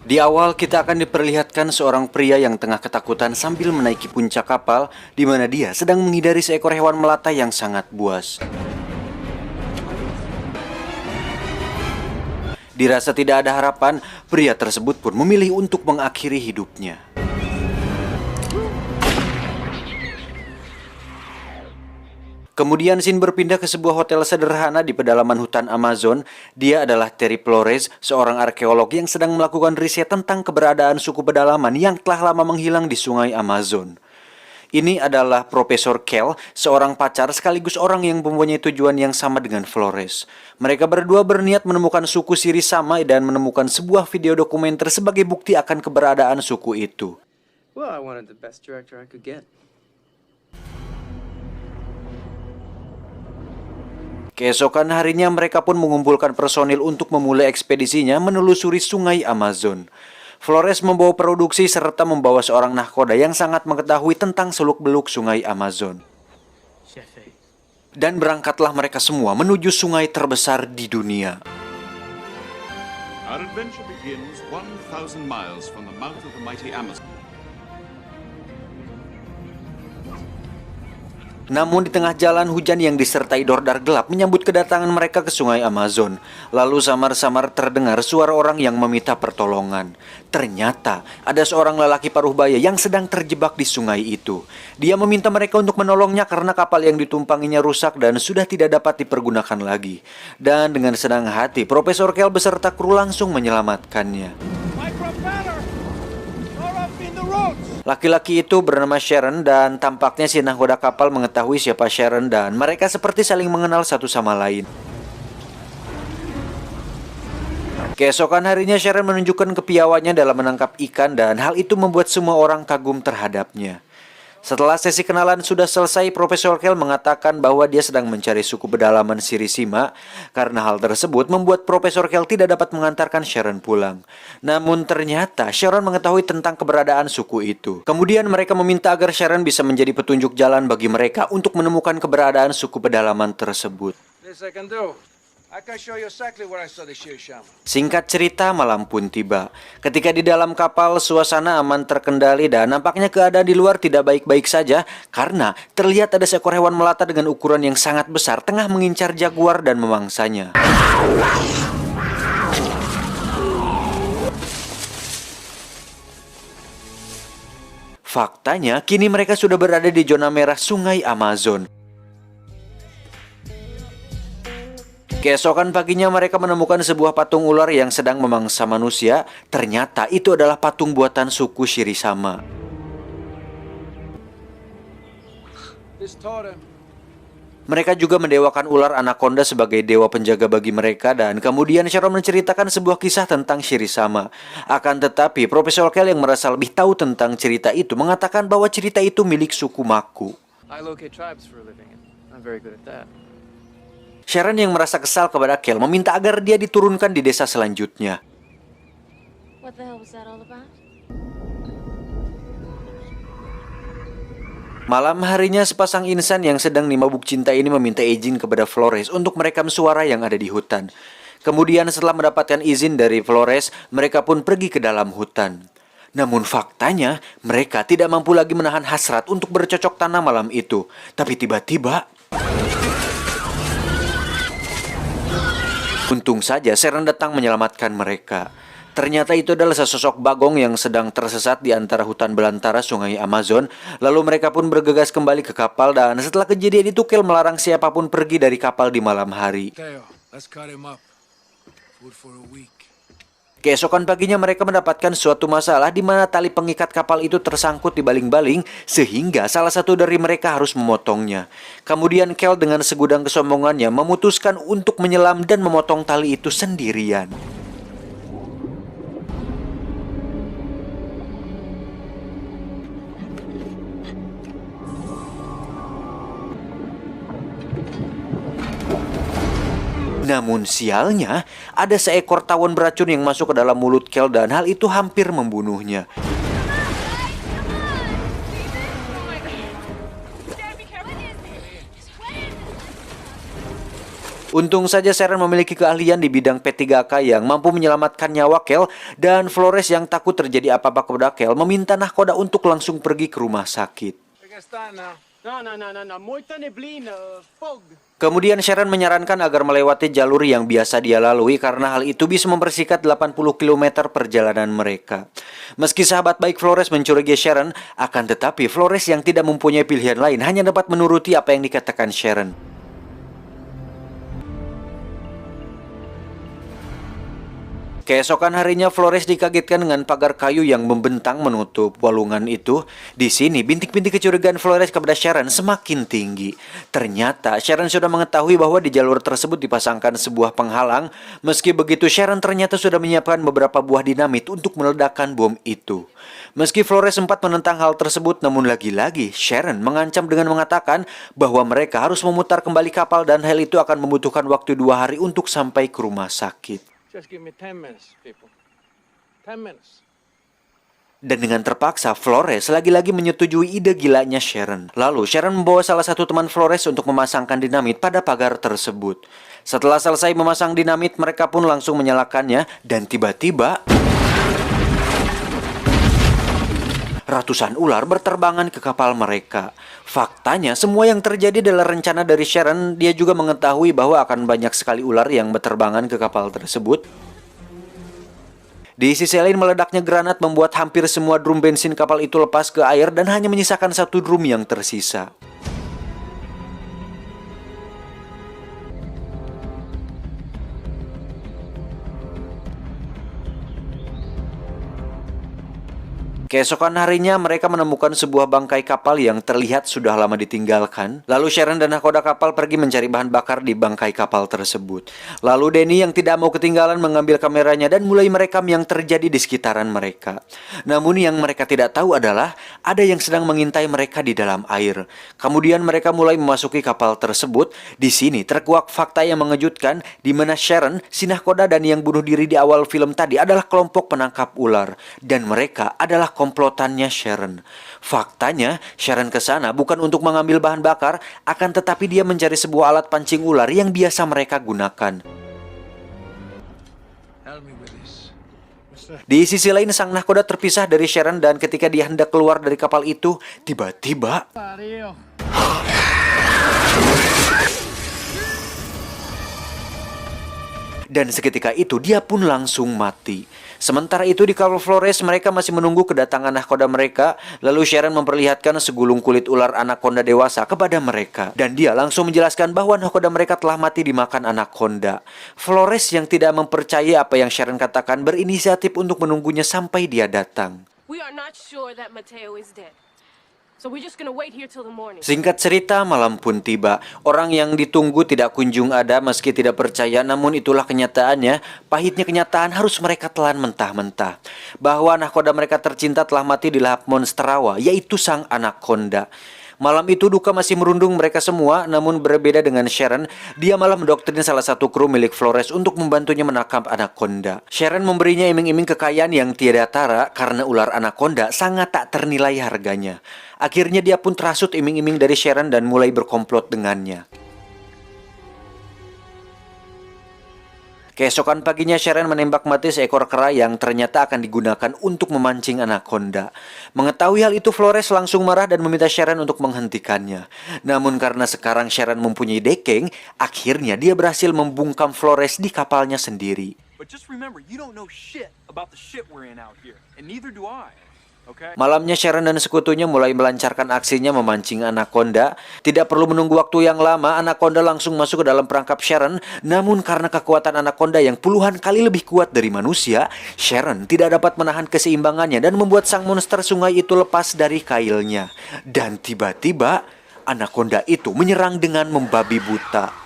Di awal kita akan diperlihatkan seorang pria yang tengah ketakutan sambil menaiki puncak kapal di mana dia sedang menghindari seekor hewan melata yang sangat buas. Dirasa tidak ada harapan, pria tersebut pun memilih untuk mengakhiri hidupnya. Kemudian scene berpindah ke sebuah hotel sederhana di pedalaman hutan Amazon. Dia adalah Terry Flores, seorang arkeolog yang sedang melakukan riset tentang keberadaan suku pedalaman yang telah lama menghilang di sungai Amazon. Ini adalah Profesor Kell, seorang pacar sekaligus orang yang mempunyai tujuan yang sama dengan Flores. Mereka berdua berniat menemukan suku Sirisama dan menemukan sebuah video dokumenter sebagai bukti akan keberadaan suku itu. Well, I wanted the best director I could get. Keesokan harinya mereka pun mengumpulkan personil untuk memulai ekspedisinya menelusuri sungai Amazon. Flores membawa produksi serta membawa seorang nahkoda yang sangat mengetahui tentang seluk-beluk sungai Amazon. Dan berangkatlah mereka semua menuju sungai terbesar di dunia. Our adventure begins 1,000 miles from the mouth of the mighty Amazon. Namun di tengah jalan hujan yang disertai dordar gelap menyambut kedatangan mereka ke sungai Amazon. Lalu samar-samar terdengar suara orang yang meminta pertolongan. Ternyata ada seorang lelaki paruh baya yang sedang terjebak di sungai itu. Dia meminta mereka untuk menolongnya karena kapal yang ditumpanginya rusak dan sudah tidak dapat dipergunakan lagi. Dan dengan senang hati, Profesor Kell beserta kru langsung menyelamatkannya. Laki-laki itu bernama Sharon dan tampaknya si nahkoda kapal mengetahui siapa Sharon dan mereka seperti saling mengenal satu sama lain. Keesokan harinya Sharon menunjukkan kepiawaiannya dalam menangkap ikan dan hal itu membuat semua orang kagum terhadapnya. Setelah sesi kenalan sudah selesai, Profesor Kell mengatakan bahwa dia sedang mencari suku pedalaman Sirisima. Karena hal tersebut membuat Profesor Kell tidak dapat mengantarkan Sharon pulang. Namun ternyata Sharon mengetahui tentang keberadaan suku itu. Kemudian mereka meminta agar Sharon bisa menjadi petunjuk jalan bagi mereka untuk menemukan keberadaan suku pedalaman tersebut. Singkat cerita, malam pun tiba. Ketika di dalam kapal, suasana aman terkendali dan nampaknya keadaan di luar tidak baik-baik saja karena terlihat ada seekor hewan melata dengan ukuran yang sangat besar tengah mengincar jaguar dan memangsanya. Faktanya, kini mereka sudah berada di zona merah sungai Amazon. Keesokan paginya mereka menemukan sebuah patung ular yang sedang memangsa manusia. Ternyata itu adalah patung buatan suku Sirisama. Mereka juga mendewakan ular anaconda sebagai dewa penjaga bagi mereka dan kemudian Sharon menceritakan sebuah kisah tentang Sirisama. Akan tetapi Profesor Kell yang merasa lebih tahu tentang cerita itu mengatakan bahwa cerita itu milik suku Maku. I locate tribes for a living and I'm very good at that. Sharon yang merasa kesal kepada Kell meminta agar dia diturunkan di desa selanjutnya. What the hell was that all about? Malam harinya sepasang insan yang sedang dimabuk cinta ini meminta izin kepada Flores untuk merekam suara yang ada di hutan. Kemudian setelah mendapatkan izin dari Flores, mereka pun pergi ke dalam hutan. Namun faktanya, mereka tidak mampu lagi menahan hasrat untuk bercocok tanam malam itu. Tapi tiba-tiba untung saja Sharon datang menyelamatkan mereka. Ternyata itu adalah sesosok bagong yang sedang tersesat di antara hutan belantara sungai Amazon. Lalu mereka pun bergegas kembali ke kapal dan setelah kejadian itu Kell melarang siapapun pergi dari kapal di malam hari. Keesokan paginya mereka mendapatkan suatu masalah di mana tali pengikat kapal itu tersangkut di baling-baling sehingga salah satu dari mereka harus memotongnya. Kemudian Kell dengan segudang kesombongannya memutuskan untuk menyelam dan memotong tali itu sendirian. Namun sialnya, ada seekor tawon beracun yang masuk ke dalam mulut Kell dan hal itu hampir membunuhnya. Untung saja Sharon memiliki keahlian di bidang P3K yang mampu menyelamatkan nyawa Kel, dan Flores yang takut terjadi apa-apa kepada Kel meminta nahkoda untuk langsung pergi ke rumah sakit. Kemudian Sharon menyarankan agar melewati jalur yang biasa dia lalui karena hal itu bisa mempersingkat 80 km perjalanan mereka. Meski sahabat baik Flores mencurigai Sharon, akan tetapi Flores yang tidak mempunyai pilihan lain hanya dapat menuruti apa yang dikatakan Sharon. Keesokan harinya Flores dikagetkan dengan pagar kayu yang membentang menutup walungan itu. Di sini bintik-bintik kecurigaan Flores kepada Sharon semakin tinggi. Ternyata Sharon sudah mengetahui bahwa di jalur tersebut dipasangkan sebuah penghalang. Meski begitu Sharon ternyata sudah menyiapkan beberapa buah dinamit untuk meledakkan bom itu. Meski Flores sempat menentang hal tersebut, namun lagi-lagi Sharon mengancam dengan mengatakan bahwa mereka harus memutar kembali kapal dan hal itu akan membutuhkan waktu 2 hari untuk sampai ke rumah sakit. Just give me 10 minutes, people. 10 minutes. Dan dengan terpaksa, Flores lagi-lagi menyetujui ide gilanya Sharon. Lalu, Sharon membawa salah satu teman Flores untuk memasangkan dinamit pada pagar tersebut. Setelah selesai memasang dinamit, mereka pun langsung menyalakannya, dan tiba-tiba ratusan ular berterbangan ke kapal mereka. Faktanya, semua yang terjadi adalah rencana dari Sharon. Dia juga mengetahui bahwa akan banyak sekali ular yang berterbangan ke kapal tersebut. Di sisi lain, meledaknya granat membuat hampir semua drum bensin kapal itu lepas ke air dan hanya menyisakan satu drum yang tersisa. Keesokan harinya mereka menemukan sebuah bangkai kapal yang terlihat sudah lama ditinggalkan. Lalu Sharon dan nahkoda kapal pergi mencari bahan bakar di bangkai kapal tersebut. Lalu Denny yang tidak mau ketinggalan mengambil kameranya dan mulai merekam yang terjadi di sekitaran mereka. Namun yang mereka tidak tahu adalah ada yang sedang mengintai mereka di dalam air. Kemudian mereka mulai memasuki kapal tersebut. Di sini terkuak fakta yang mengejutkan di mana Sharon, si nahkoda dan yang bunuh diri di awal film tadi adalah kelompok penangkap ular dan mereka adalah komplotannya Sharon. Faktanya, Sharon ke sana bukan untuk mengambil bahan bakar, akan tetapi dia mencari sebuah alat pancing ular yang biasa mereka gunakan. Di sisi lain, sang nahkoda terpisah dari Sharon dan ketika dia hendak keluar dari kapal itu, tiba-tiba dan seketika itu dia pun langsung mati. Sementara itu di kapal Flores mereka masih menunggu kedatangan nahkoda mereka. Lalu Sharon memperlihatkan segulung kulit ular anaconda dewasa kepada mereka. Dan dia langsung menjelaskan bahwa nahkoda mereka telah mati dimakan anaconda. Flores yang tidak mempercayai apa yang Sharon katakan berinisiatif untuk menunggunya sampai dia datang. We are not sure that Mateo is dead. So we're just gonna wait here till the morning. Singkat cerita, malam pun tiba. Orang yang ditunggu tidak kunjung ada meski tidak percaya, namun itulah kenyataannya. Pahitnya kenyataan harus mereka telan mentah-mentah. Bahwa nahkoda mereka tercinta telah mati di lahap monsterawa, yaitu sang anaconda. Malam itu duka masih merundung mereka semua, namun berbeda dengan Sharon, dia malah mendoktrin salah satu kru milik Flores untuk membantunya menangkap anaconda. Sharon memberinya iming-iming kekayaan yang tiada tara karena ular anaconda sangat tak ternilai harganya. Akhirnya dia pun terhasut iming-iming dari Sharon dan mulai berkomplot dengannya. Keesokan paginya Sharon menembak mati seekor kera yang ternyata akan digunakan untuk memancing anaconda. Mengetahui hal itu Flores langsung marah dan meminta Sharon untuk menghentikannya. Namun karena sekarang Sharon mempunyai dekeng, akhirnya dia berhasil membungkam Flores di kapalnya sendiri. But just remember, you don't know shit about the shit we're in out here, and neither do I. Okay? Malamnya Sharon dan sekutunya mulai melancarkan aksinya memancing anaconda. Tidak perlu menunggu waktu yang lama, anaconda langsung masuk ke dalam perangkap Sharon. Namun karena kekuatan anaconda yang puluhan kali lebih kuat dari manusia, Sharon tidak dapat menahan keseimbangannya dan membuat sang monster sungai itu lepas dari kailnya. Dan tiba-tiba anaconda itu menyerang dengan membabi buta.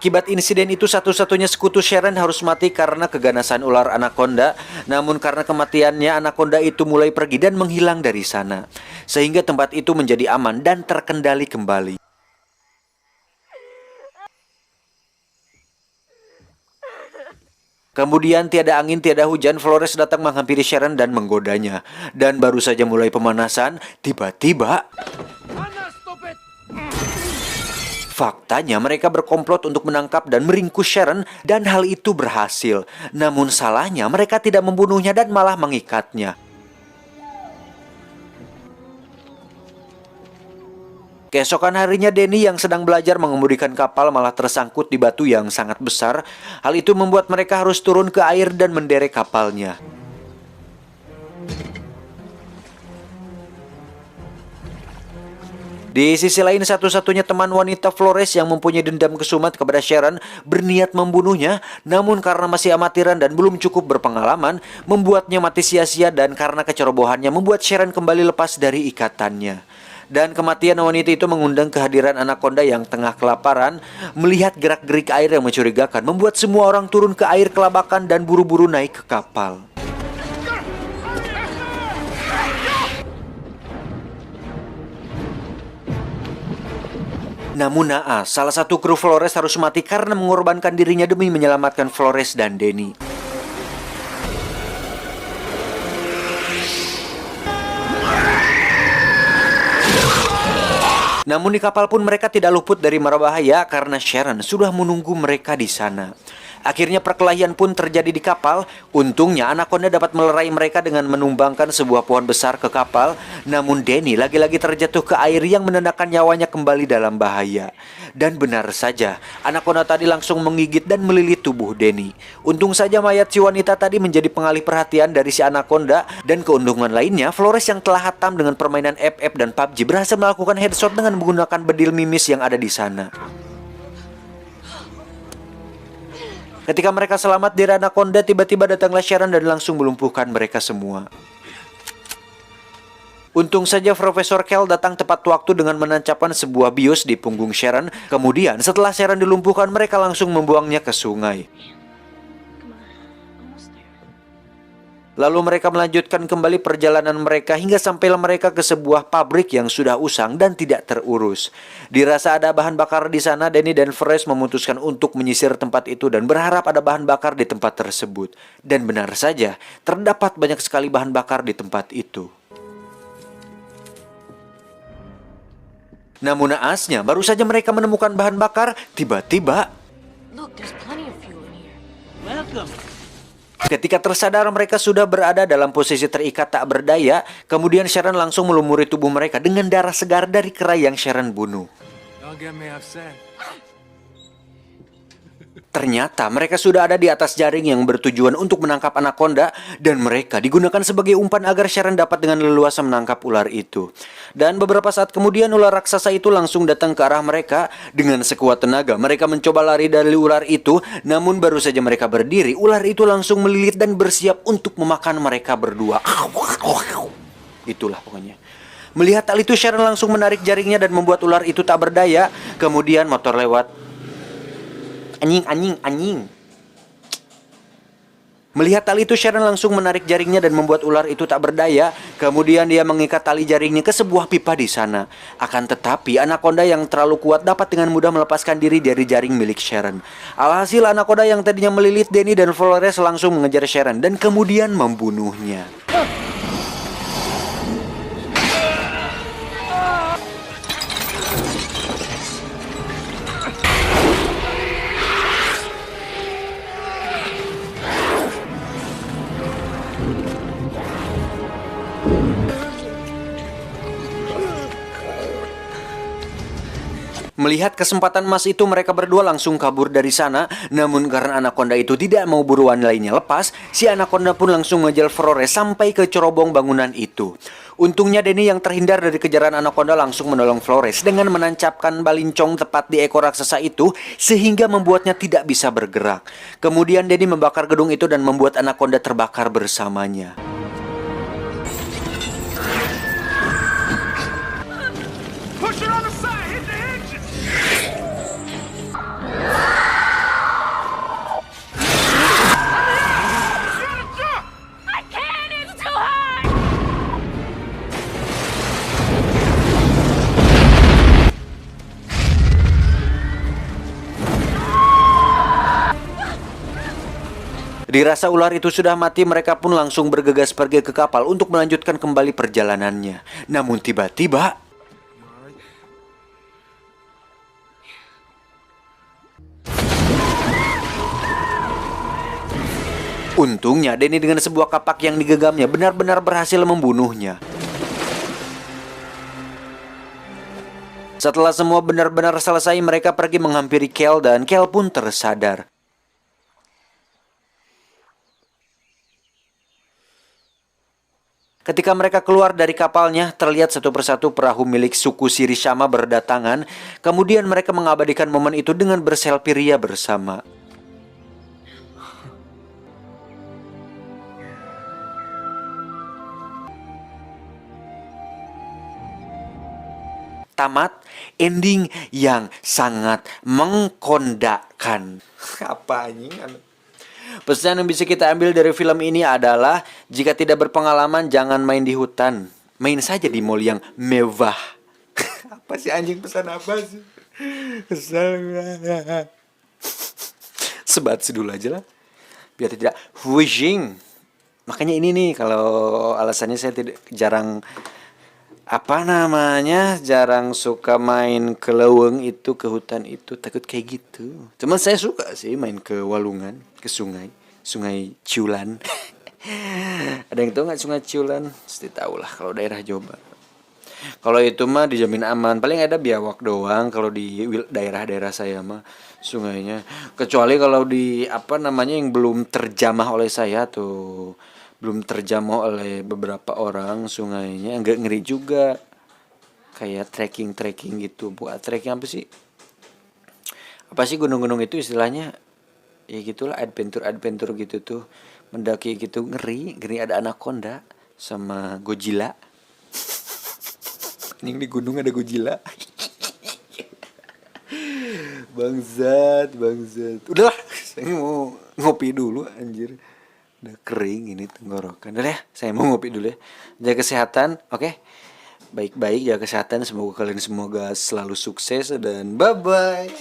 Akibat insiden itu satu-satunya sekutu Sharon harus mati karena keganasan ular anaconda. Namun karena kematiannya, anaconda itu mulai pergi dan menghilang dari sana. Sehingga tempat itu menjadi aman dan terkendali kembali. Kemudian tiada angin, tiada hujan, Flores datang menghampiri Sharon dan menggodanya. Dan baru saja mulai pemanasan, tiba-tiba faktanya mereka berkomplot untuk menangkap dan meringkus Sharon dan hal itu berhasil. Namun salahnya mereka tidak membunuhnya dan malah mengikatnya. Keesokan harinya Danny yang sedang belajar mengemudikan kapal malah tersangkut di batu yang sangat besar. Hal itu membuat mereka harus turun ke air dan menderek kapalnya. Di sisi lain, satu-satunya teman wanita Flores yang mempunyai dendam kesumat kepada Sharon berniat membunuhnya, namun karena masih amatiran dan belum cukup berpengalaman, membuatnya mati sia-sia dan karena kecerobohannya membuat Sharon kembali lepas dari ikatannya. Dan kematian wanita itu mengundang kehadiran anaconda yang tengah kelaparan. Melihat gerak-gerik air yang mencurigakan membuat semua orang turun ke air kelabakan dan buru-buru naik ke kapal. Namun naas, salah satu kru Flores harus mati karena mengorbankan dirinya demi menyelamatkan Flores dan Danny. Namun di kapal pun mereka tidak luput dari mara bahaya karena Sharon sudah menunggu mereka di sana. Akhirnya perkelahian pun terjadi di kapal. Untungnya anaconda dapat melerai mereka dengan menumbangkan sebuah pohon besar ke kapal. Namun Danny lagi-lagi terjatuh ke air yang menandakan nyawanya kembali dalam bahaya. Dan benar saja, anaconda tadi langsung menggigit dan melilit tubuh Danny. Untung saja mayat si wanita tadi menjadi pengalih perhatian dari si anaconda. Dan keuntungan lainnya, Flores yang telah hatam dengan permainan FF dan PUBG berhasil melakukan headshot dengan menggunakan bedil mimis yang ada di sana. Ketika mereka selamat dari anaconda, tiba-tiba datanglah Sharon dan langsung melumpuhkan mereka semua. Untung saja Profesor Kell datang tepat waktu dengan menancapkan sebuah bius di punggung Sharon. Kemudian setelah Sharon dilumpuhkan, mereka langsung membuangnya ke sungai. Lalu mereka melanjutkan kembali perjalanan mereka hingga sampailah mereka ke sebuah pabrik yang sudah usang dan tidak terurus. Dirasa ada bahan bakar di sana, Danny dan Flores memutuskan untuk menyisir tempat itu dan berharap ada bahan bakar di tempat tersebut. Dan benar saja, terdapat banyak sekali bahan bakar di tempat itu. Namun naasnya, baru saja mereka menemukan bahan bakar, tiba-tiba Look, there's plenty of fuel in here. Welcome. ketika tersadar mereka sudah berada dalam posisi terikat tak berdaya, kemudian Sharon langsung melumuri tubuh mereka dengan darah segar dari kera yang Sharon bunuh. Don't get me upset. Ternyata mereka sudah ada di atas jaring yang bertujuan untuk menangkap anaconda dan mereka digunakan sebagai umpan agar Sharon dapat dengan leluasa menangkap ular itu. Dan beberapa saat kemudian ular raksasa itu langsung datang ke arah mereka. Dengan sekuat tenaga mereka mencoba lari dari ular itu, namun baru saja mereka berdiri, ular itu langsung melilit dan bersiap untuk memakan mereka berdua. Itulah pokoknya. Melihat hal itu, Sharon langsung menarik jaringnya dan membuat ular itu tak berdaya. Kemudian motor lewat. Anjing. Melihat tali itu, Sharon langsung menarik jaringnya dan membuat ular itu tak berdaya. Kemudian dia mengikat tali jaringnya ke sebuah pipa di sana. Akan tetapi, anaconda yang terlalu kuat dapat dengan mudah melepaskan diri dari jaring milik Sharon. Alhasil, anaconda yang tadinya melilit Danny dan Flores langsung mengejar Sharon dan kemudian membunuhnya. Melihat kesempatan emas itu, mereka berdua langsung kabur dari sana. Namun karena anaconda itu tidak mau buruan lainnya lepas, si anaconda pun langsung mengejar Flores sampai ke cerobong bangunan itu. Untungnya Danny yang terhindar dari kejaran anaconda langsung menolong Flores dengan menancapkan balincong tepat di ekor raksasa itu sehingga membuatnya tidak bisa bergerak. Kemudian Danny membakar gedung itu dan membuat anaconda terbakar bersamanya. Push it on the side. Hit the engine. Dirasa ular itu sudah mati, mereka pun langsung bergegas pergi ke kapal untuk melanjutkan kembali perjalanannya. Namun tiba-tiba untungnya Denny dengan sebuah kapak yang digenggamnya benar-benar berhasil membunuhnya. Setelah semua benar-benar selesai, mereka pergi menghampiri Kel dan Kel pun tersadar. Ketika mereka keluar dari kapalnya, terlihat satu persatu perahu milik suku Shirishama berdatangan. Kemudian mereka mengabadikan momen itu dengan berselfie ria bersama. Tamat, ending yang sangat mengkondakkan. Apa anjing? Pesan yang bisa kita ambil dari film ini adalah jika tidak berpengalaman jangan main di hutan. Main saja di mall yang mewah. Apa sih anjing, pesan apa sih? Kesal. Sebat dulu aja lah. Biar tidak wishing. Makanya ini nih kalau alasannya saya jarang jarang suka main ke leweng itu, ke hutan itu, takut kayak gitu. Cuman saya suka sih main ke Walungan, ke sungai Ciulan. Ada yang tahu nggak sungai Ciulan? Pasti tahu lah kalau daerah Jombang. Kalau itu mah dijamin aman. Paling ada biawak doang kalau di daerah-daerah saya mah sungainya. Kecuali kalau di yang belum terjamah oleh saya tuh. Belum terjamah oleh beberapa orang sungainya, enggak ngeri juga. Kayak trekking gitu. Buat trekking apa sih? Apa sih gunung-gunung itu istilahnya? Ya gitulah, adventure gitu tuh. Mendaki gitu ngeri ada anaconda sama Godzilla. Yang di gunung ada Godzilla. Bangsat. Udahlah, saya mau ngopi dulu anjir. Udah kering ini tenggorokan. Udah ya, saya mau ngopi dulu ya. Jaga kesehatan, oke? Baik-baik, jaga kesehatan. Semoga kalian semoga selalu sukses dan bye-bye.